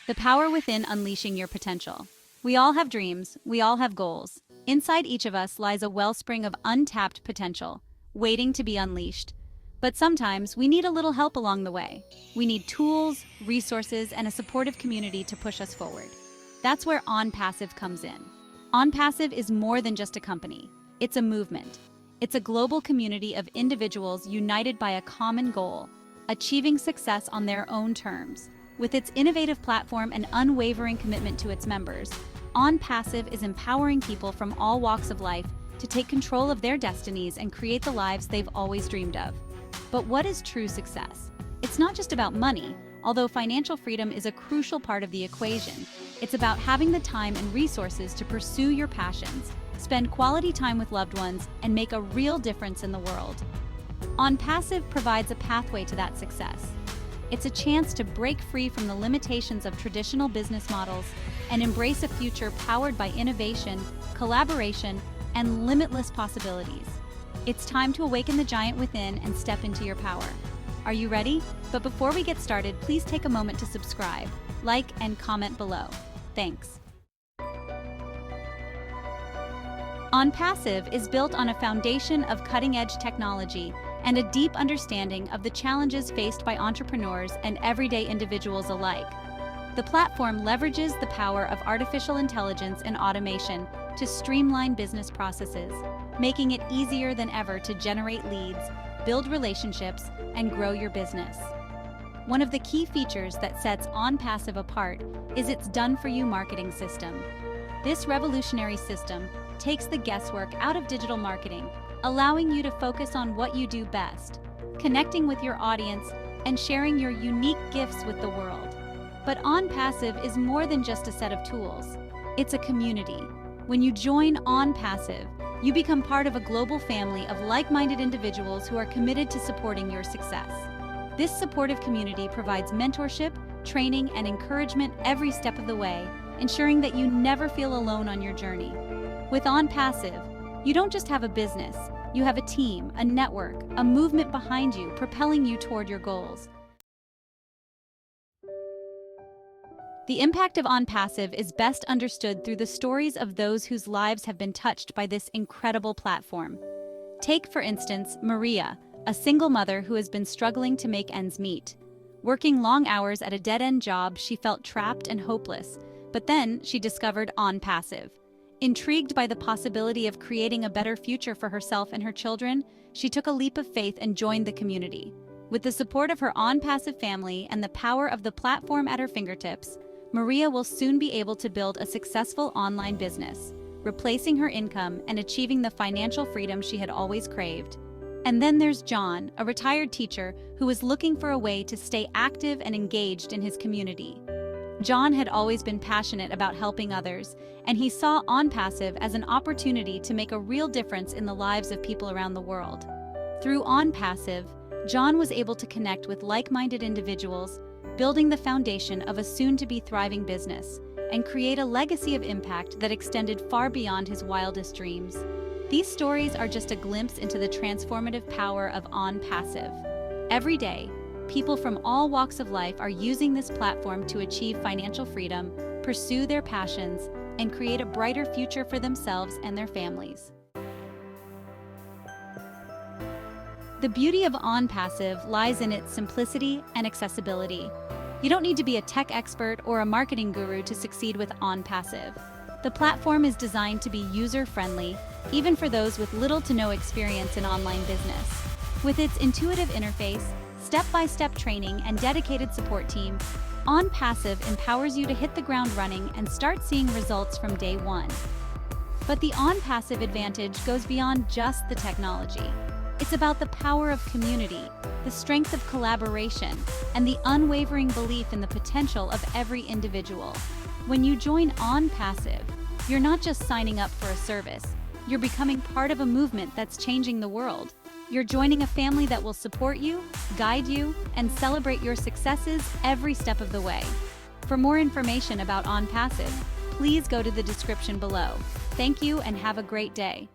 The power within unleashing your potential. We all have dreams, we all have goals. Inside each of us lies a wellspring of untapped potential, waiting to be unleashed. But sometimes we need a little help along the way. We need tools, resources, and a supportive community to push us forward. That's where ONPASSIVE comes in. ONPASSIVE is more than just a company. It's a movement. It's a global community of individuals united by a common goal, achieving success on their own terms. With its innovative platform and unwavering commitment to its members, ONPASSIVE is empowering people from all walks of life to take control of their destinies and create the lives they've always dreamed of. But what is true success? It's not just about money, although financial freedom is a crucial part of the equation. It's about having the time and resources to pursue your passions, spend quality time with loved ones, and make a real difference in the world. ONPASSIVE provides a pathway to that success. It's a chance to break free from the limitations of traditional business models and embrace a future powered by innovation, collaboration, and limitless possibilities. It's time to awaken the giant within and step into your power. Are you ready? But before we get started, please take a moment to subscribe, like, and comment below. Thanks. ONPASSIVE is built on a foundation of cutting-edge technology and a deep understanding of the challenges faced by entrepreneurs and everyday individuals alike. The platform leverages the power of artificial intelligence and automation to streamline business processes, making it easier than ever to generate leads, build relationships, and grow your business. One of the key features that sets ONPASSIVE apart is its done-for-you marketing system. This revolutionary system takes the guesswork out of digital marketing, allowing you to focus on what you do best, connecting with your audience, and sharing your unique gifts with the world. But ONPASSIVE is more than just a set of tools. It's a community. When you join ONPASSIVE, you become part of a global family of like-minded individuals who are committed to supporting your success. This supportive community provides mentorship, training, and encouragement every step of the way, ensuring that you never feel alone on your journey. With ONPASSIVE, you don't just have a business, you have a team, a network, a movement behind you, propelling you toward your goals. The impact of ONPASSIVE is best understood through the stories of those whose lives have been touched by this incredible platform. Take, for instance, Maria, a single mother who has been struggling to make ends meet. Working long hours at a dead-end job, she felt trapped and hopeless, but then she discovered ONPASSIVE. Intrigued by the possibility of creating a better future for herself and her children, she took a leap of faith and joined the community. With the support of her ONPASSIVE family and the power of the platform at her fingertips, Maria will soon be able to build a successful online business, replacing her income and achieving the financial freedom she had always craved. And then there's John, a retired teacher who is looking for a way to stay active and engaged in his community. John had always been passionate about helping others, and he saw ONPASSIVE as an opportunity to make a real difference in the lives of people around the world. Through ONPASSIVE, John was able to connect with like-minded individuals, building the foundation of a soon-to-be thriving business, and create a legacy of impact that extended far beyond his wildest dreams. These stories are just a glimpse into the transformative power of ONPASSIVE. Every day, people from all walks of life are using this platform to achieve financial freedom, pursue their passions, and create a brighter future for themselves and their families. The beauty of ONPASSIVE lies in its simplicity and accessibility. You don't need to be a tech expert or a marketing guru to succeed with ONPASSIVE. The platform is designed to be user-friendly, even for those with little to no experience in online business. With its intuitive interface, step-by-step training, and dedicated support team, ONPASSIVE empowers you to hit the ground running and start seeing results from day one. But the ONPASSIVE advantage goes beyond just the technology. It's about the power of community, the strength of collaboration, and the unwavering belief in the potential of every individual. When you join ONPASSIVE, you're not just signing up for a service, you're becoming part of a movement that's changing the world. You're joining a family that will support you, guide you, and celebrate your successes every step of the way. For more information about ONPASSIVE, please go to the description below. Thank you and have a great day.